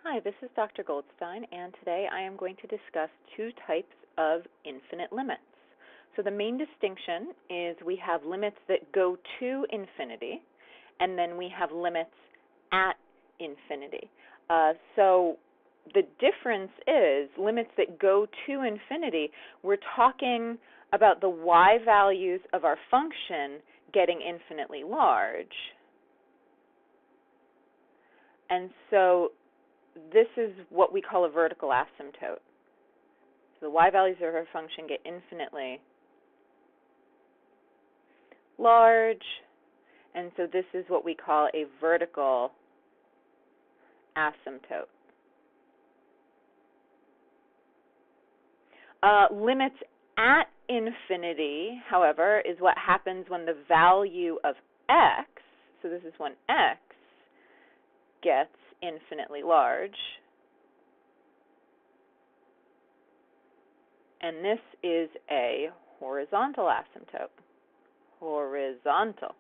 Hi, this is Dr. Goldstein, and today I am going to discuss two types of infinite limits. So the main distinction is we have limits that go to infinity, and then we have limits at infinity. So the difference is limits that go to infinity, we're talking about the y values of our function getting infinitely large. And so this is what we call a vertical asymptote. So the y values of our function get infinitely large, and so this is what we call a vertical asymptote. Limits at infinity, however, is what happens when the value of x, so this is when x gets infinitely large, and this is a horizontal asymptote. Horizontal.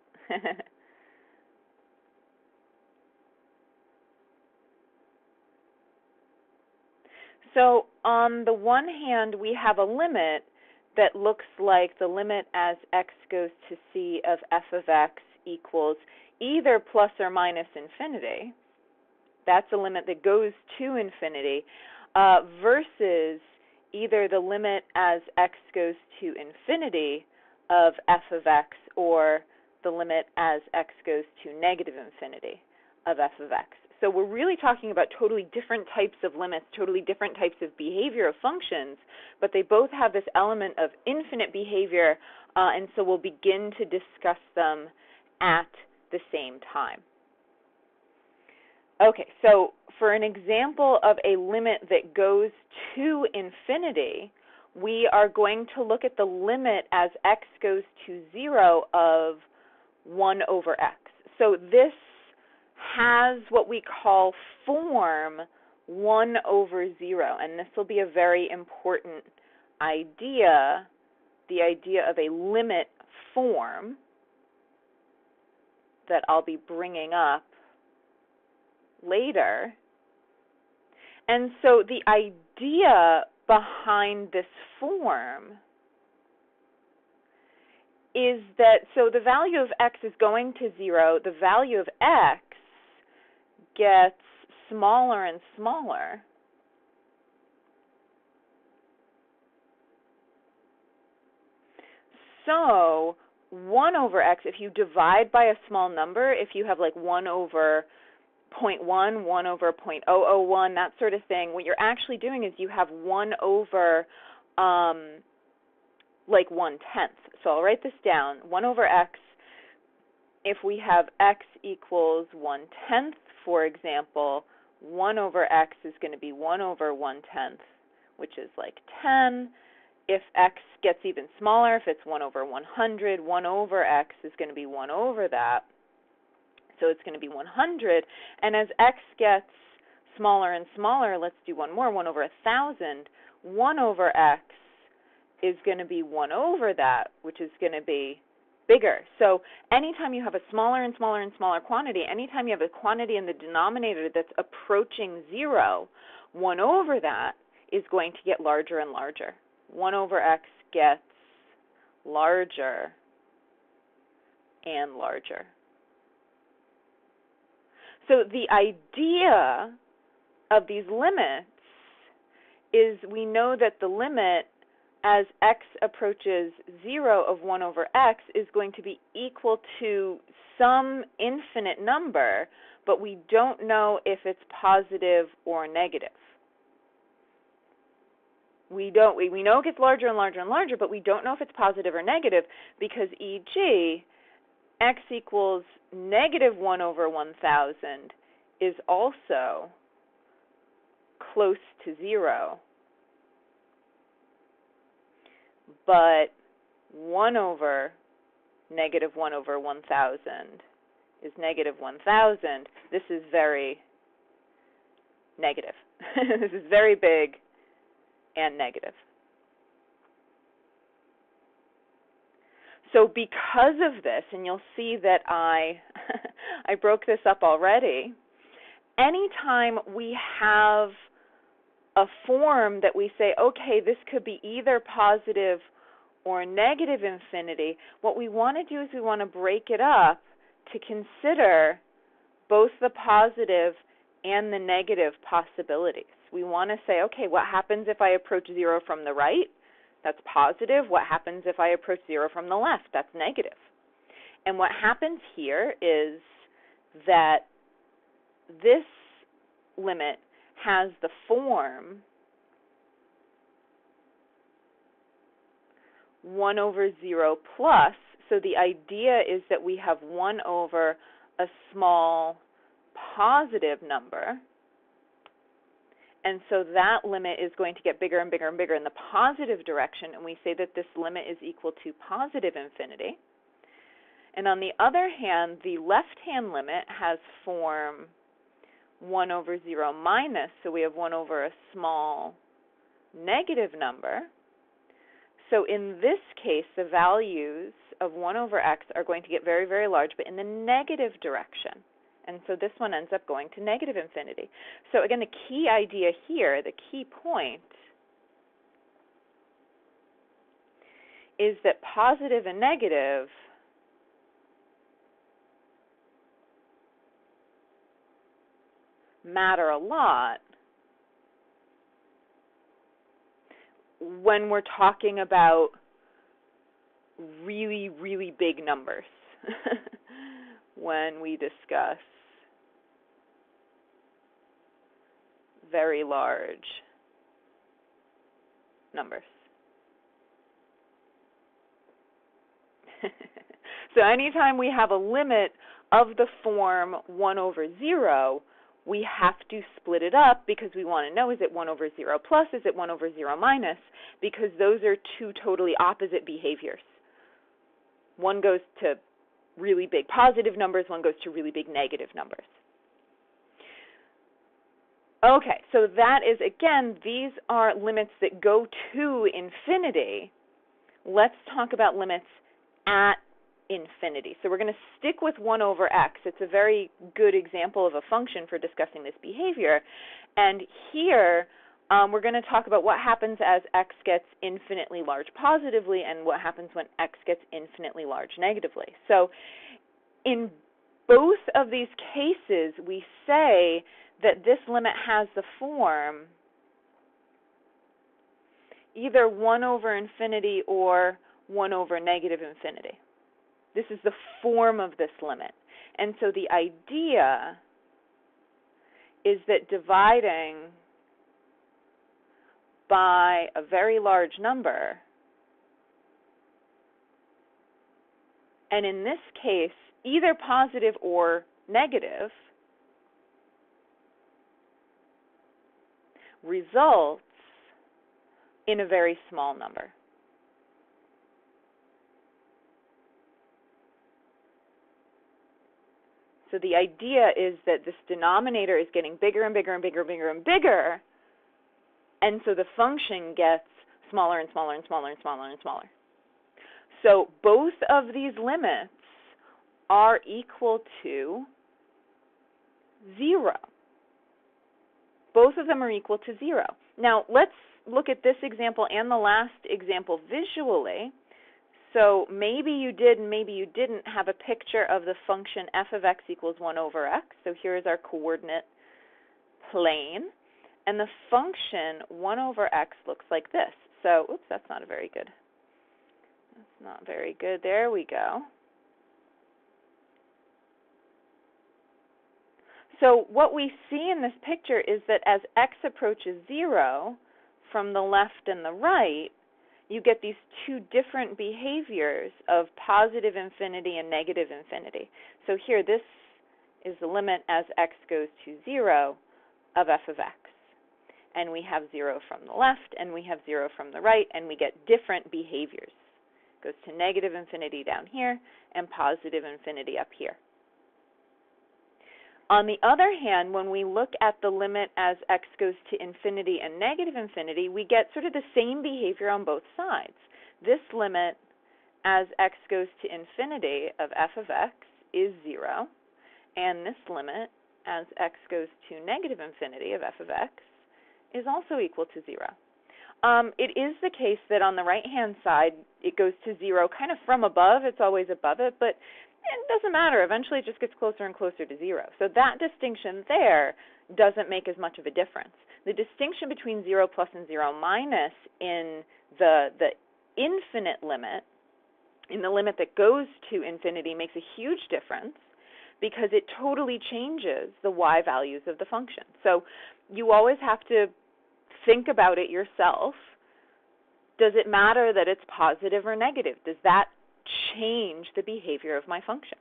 So on the one hand, we have a limit that looks like the limit as x goes to c of f of x equals either plus or minus infinity. That's a limit that goes to infinity, versus either the limit as x goes to infinity of f of x or the limit as x goes to negative infinity of f of x. So we're really talking about totally different types of limits, totally different types of behavior of functions, but they both have this element of infinite behavior, and so we'll begin to discuss them at the same time. Okay, so for an example of a limit that goes to infinity, we are going to look at the limit as x goes to 0 of 1 over x. So this has what we call form 1 over 0, and this will be a very important idea, the idea of a limit form that I'll be bringing up later. And so the idea behind this form is that, so the value of x is going to 0, the value of x gets smaller and smaller. So 1 over x, if you divide by a small number, if you have like 1 over 0.1, 1 over 0.001, that sort of thing, what you're actually doing is you have 1 over like 1/10. So I'll write this down. 1 over x, if we have x equals 1/10, for example, 1 over x is going to be 1 over 1/10, which is like 10. If x gets even smaller, if it's 1 over 100, 1 over x is going to be 1 over that. So it's going to be 100. And as x gets smaller and smaller, let's do one more, 1 over 1,000. 1 over x is going to be 1 over that, which is going to be bigger. So anytime you have a smaller and smaller and smaller quantity, anytime you have a quantity in the denominator that's approaching 0, 1 over that is going to get larger and larger. 1 over x gets larger and larger. So the idea of these limits is we know that the limit as x approaches 0 of 1 over x is going to be equal to some infinite number, but we don't know if it's positive or negative. We know it gets larger and larger and larger, but we don't know if it's positive or negative because, e.g., x equals negative 1 over 1,000 is also close to 0. But 1 over negative 1 over 1,000 is negative 1,000. This is very negative. This is very big and negative. So because of this, and you'll see that I broke this up already, anytime we have a form that we say, okay, this could be either positive or negative infinity, what we want to do is we want to break it up to consider both the positive and the negative possibilities. We want to say, okay, what happens if I approach 0 from the right? That's positive. What happens if I approach 0 from the left? That's negative. And what happens here is that this limit has the form 1 over 0 plus. So the idea is that we have 1 over a small positive number. And so that limit is going to get bigger and bigger and bigger in the positive direction, and we say that this limit is equal to positive infinity. And on the other hand, the left-hand limit has form 1 over 0 minus, so we have 1 over a small negative number. So in this case, the values of 1 over x are going to get very, very large, but in the negative direction. And so this one ends up going to negative infinity. So again, the key idea here, the key point, is that positive and negative matter a lot when we're talking about really, really big numbers. When we discuss very large numbers. So anytime we have a limit of the form 1 over 0, we have to split it up because we want to know, is it 1 over 0 plus, is it 1 over 0 minus, because those are two totally opposite behaviors. One goes to really big positive numbers, one goes to really big negative numbers. Okay, so that is, again, these are limits that go to infinity. Let's talk about limits at infinity. So we're going to stick with 1 over x. It's a very good example of a function for discussing this behavior. And here, we're going to talk about what happens as x gets infinitely large positively and what happens when x gets infinitely large negatively. So in both of these cases, we say that this limit has the form either 1 over infinity or 1 over negative infinity. This is the form of this limit. And so the idea is that dividing by a very large number, and in this case, either positive or negative, results in a very small number. So the idea is that this denominator is getting bigger and bigger and bigger and bigger and bigger, and so the function gets smaller and smaller and smaller and smaller and smaller. So both of these limits are equal to 0. Both of them are equal to 0. Now, let's look at this example and the last example visually. So maybe you did and maybe you didn't have a picture of the function f of x equals 1 over x. So here's our coordinate plane. And the function 1 over x looks like this. So, oops, that's not very good. That's not very good. There we go. So what we see in this picture is that as x approaches 0 from the left and the right, you get these two different behaviors of positive infinity and negative infinity. So here, this is the limit as x goes to 0 of f of x. And we have 0 from the left, and we have 0 from the right, and we get different behaviors. It goes to negative infinity down here and positive infinity up here. On the other hand, when we look at the limit as x goes to infinity and negative infinity, we get sort of the same behavior on both sides. This limit as x goes to infinity of f of x is 0, and this limit as x goes to negative infinity of f of x is also equal to 0. It is the case that on the right-hand side, it goes to 0 kind of from above. It's always above it, but it doesn't matter. Eventually, it just gets closer and closer to 0. So that distinction there doesn't make as much of a difference. The distinction between 0 plus and 0 minus in the infinite limit, in the limit that goes to infinity, makes a huge difference because it totally changes the y values of the function. So you always have to think about it yourself. Does it matter that it's positive or negative? Does that change the behavior of my function?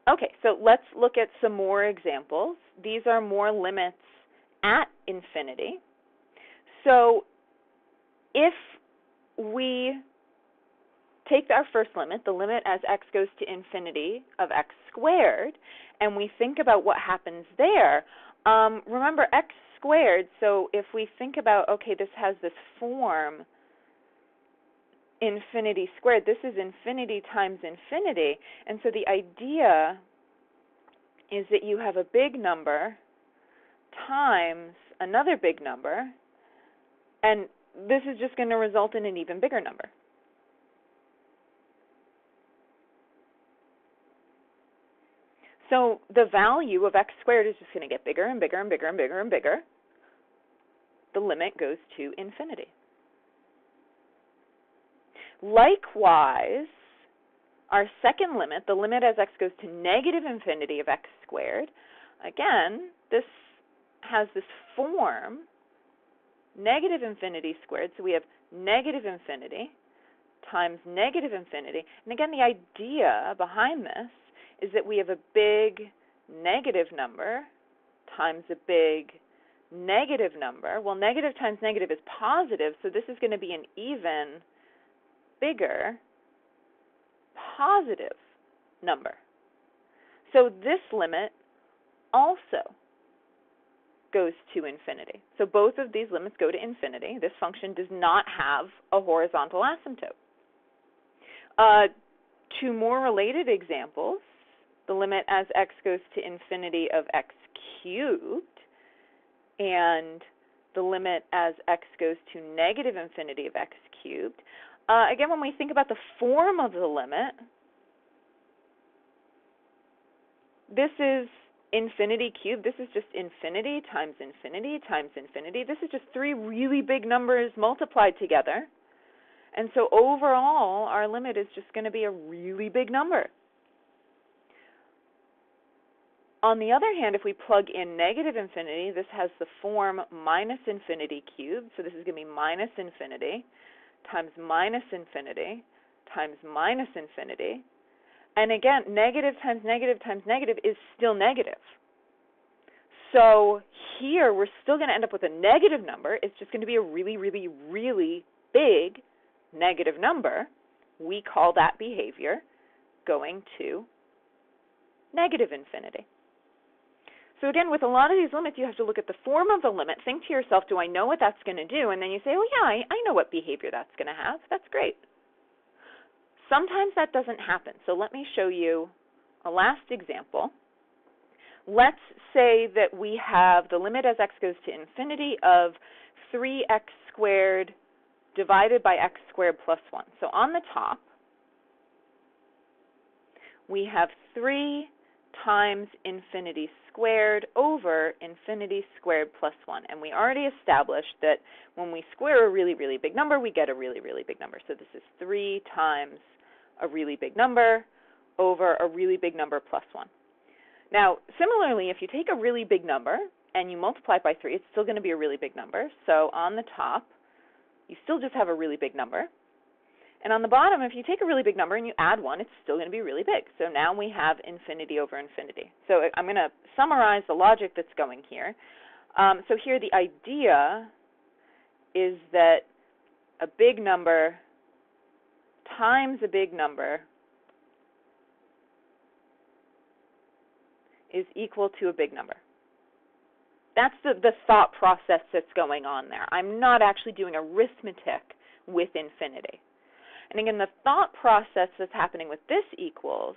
Okay, so let's look at some more examples. These are more limits at infinity. So if we take our first limit, the limit as x goes to infinity of x squared, and we think about what happens there, remember x squared, so if we think about, okay, this has this form, infinity squared, this is infinity times infinity, and so the idea is that you have a big number times another big number, and this is just going to result in an even bigger number. So the value of x squared is just going to get bigger and bigger and bigger and bigger and bigger. The limit goes to infinity. Likewise, our second limit, the limit as x goes to negative infinity of x squared, again, this has this form, negative infinity squared, so we have negative infinity times negative infinity. And again, the idea behind this is that we have a big negative number times a big negative number. Well, negative times negative is positive, so this is going to be an even bigger positive number. So this limit also goes to infinity. So both of these limits go to infinity. This function does not have a horizontal asymptote. Two more related examples. The limit as x goes to infinity of x cubed, and the limit as x goes to negative infinity of x cubed. Again, when we think about the form of the limit, this is infinity cubed. This is just infinity times infinity times infinity. This is just three really big numbers multiplied together. And so overall, our limit is just going to be a really big number. On the other hand, if we plug in negative infinity, this has the form minus infinity cubed. So this is going to be minus infinity times minus infinity times minus infinity. And again, negative times negative times negative is still negative. So here, we're still going to end up with a negative number. It's just going to be a really, really, really big negative number. We call that behavior going to negative infinity. So again, with a lot of these limits, you have to look at the form of the limit, think to yourself, do I know what that's going to do? And then you say, oh yeah, I know what behavior that's going to have. That's great. Sometimes that doesn't happen. So let me show you a last example. Let's say that we have the limit as x goes to infinity of 3x squared divided by x squared plus 1. So on the top, we have 3 times infinity squared over infinity squared plus 1. And we already established that when we square a really, really big number, we get a really, really big number. So this is 3 times a really big number over a really big number plus 1. Now, similarly, if you take a really big number and you multiply it by 3, it's still going to be a really big number. So on the top, you still just have a really big number. And on the bottom, if you take a really big number and you add 1, it's still going to be really big. So now we have infinity over infinity. So I'm going to summarize the logic that's going here. So here the idea is that a big number times a big number is equal to a big number. That's the thought process that's going on there. I'm not actually doing arithmetic with infinity. And again, the thought process that's happening with this equals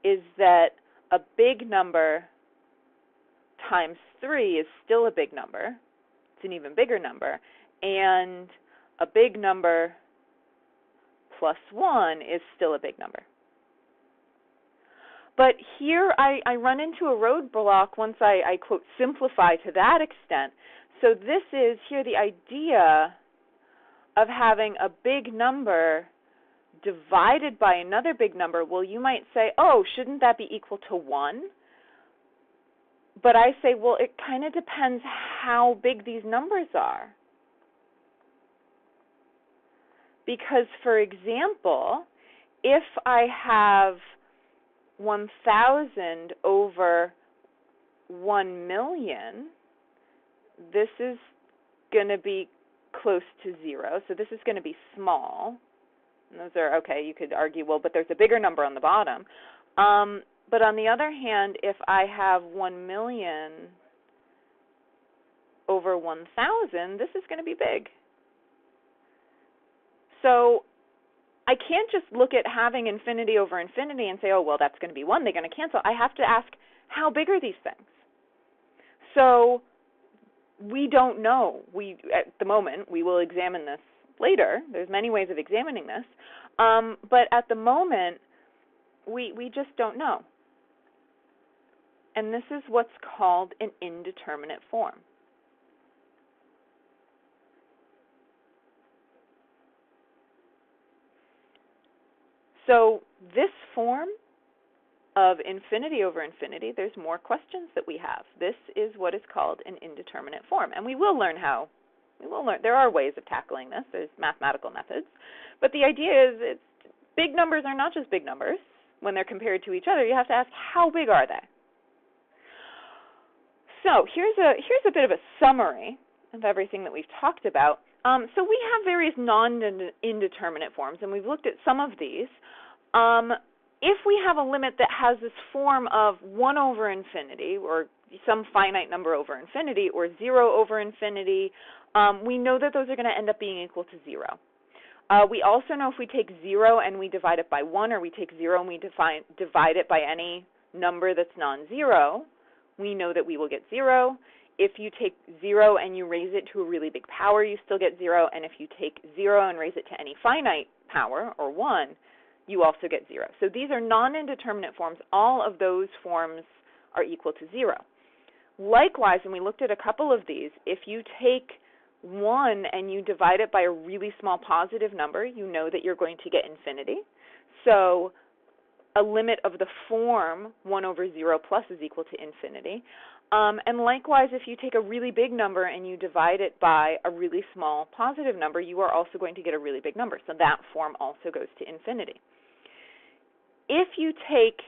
is that a big number times 3 is still a big number. It's an even bigger number. And a big number plus 1 is still a big number. But here I run into a roadblock once I quote, simplify to that extent. So this is here the idea of having a big number divided by another big number. Well, you might say, oh, shouldn't that be equal to 1? But I say, well, it kind of depends how big these numbers are. Because, for example, if I have 1,000 over 1 million, this is going to be close to 0. So this is going to be small. And those are, okay, you could argue, well, but there's a bigger number on the bottom. But on the other hand, if I have 1 million over 1,000, this is going to be big. So I can't just look at having infinity over infinity and say, oh, well, that's going to be 1. They're going to cancel. I have to ask, how big are these things? So we don't know. At the moment, we will examine this later. There's many ways of examining this. But at the moment, we just don't know. And this is what's called an indeterminate form. So this form of infinity over infinity, there's more questions that we have. This is what is called an indeterminate form. And we will learn how. There are ways of tackling this. There's mathematical methods. But the idea is big numbers are not just big numbers when they're compared to each other. You have to ask, how big are they? So here's a bit of a summary of everything that we've talked about. So we have various non-indeterminate forms, and we've looked at some of these. If we have a limit that has this form of 1 over infinity, or some finite number over infinity, or 0 over infinity, we know that those are going to end up being equal to 0. We also know if we take 0 and we divide it by 1, or we take 0 and we divide it by any number that's non-zero, we know that we will get 0. If you take 0 and you raise it to a really big power, you still get 0. And if you take 0 and raise it to any finite power, or 1, you also get 0. So these are non-indeterminate forms. All of those forms are equal to 0. Likewise, and we looked at a couple of these, if you take 1 and you divide it by a really small positive number, you know that you're going to get infinity. So a limit of the form 1 over 0 plus is equal to infinity. And likewise, if you take a really big number and you divide it by a really small positive number, you are also going to get a really big number. So that form also goes to infinity. If you take,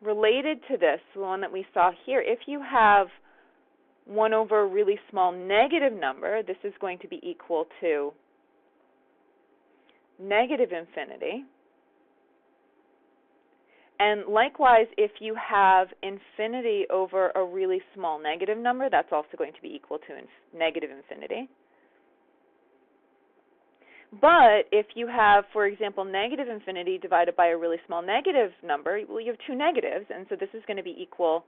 related to this, the one that we saw here, if you have 1 over a really small negative number, this is going to be equal to negative infinity. And likewise, if you have infinity over a really small negative number, that's also going to be equal to negative infinity. But if you have, for example, negative infinity divided by a really small negative number, well, you have 2 negatives, and so this is going to be equal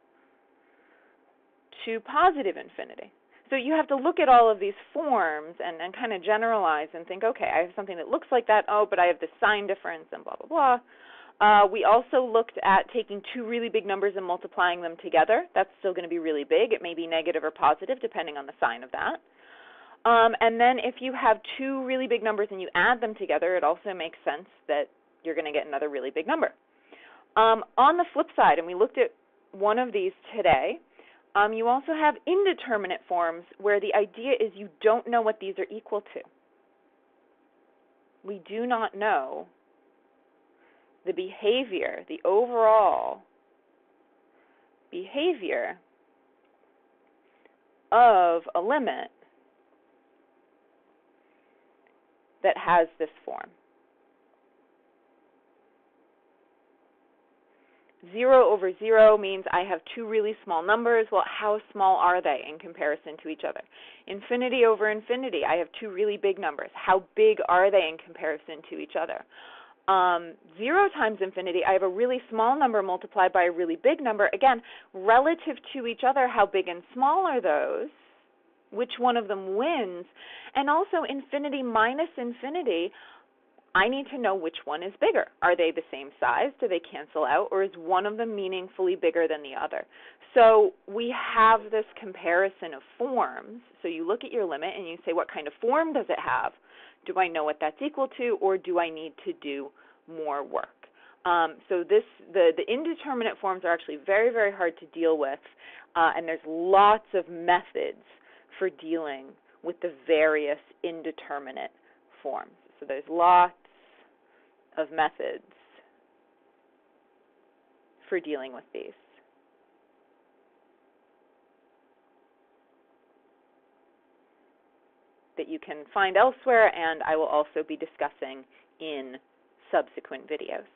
to positive infinity. So you have to look at all of these forms and kind of generalize and think, okay, I have something that looks like that, oh, but I have this sign difference and blah, blah, blah. We also looked at taking 2 really big numbers and multiplying them together. That's still going to be really big. It may be negative or positive, depending on the sign of that. And then if you have 2 really big numbers and you add them together, it also makes sense that you're going to get another really big number. On the flip side, and we looked at one of these today, you also have indeterminate forms where the idea is you don't know what these are equal to. We do not know the behavior, the overall behavior of a limit that has this form. 0 over 0 means I have 2 really small numbers. Well, how small are they in comparison to each other? Infinity over infinity, I have 2 really big numbers. How big are they in comparison to each other? 0 times infinity, I have a really small number multiplied by a really big number. Again, relative to each other, how big and small are those? Which one of them wins? And also infinity minus infinity, I need to know which one is bigger. Are they the same size? Do they cancel out? Or is one of them meaningfully bigger than the other? So we have this comparison of forms. So you look at your limit and you say, what kind of form does it have? Do I know what that's equal to, or do I need to do more work? So the indeterminate forms are actually very, very hard to deal with, and there's lots of methods for dealing with the various indeterminate forms. So there's lots of methods for dealing with these. That you can find elsewhere, and I will also be discussing in subsequent videos.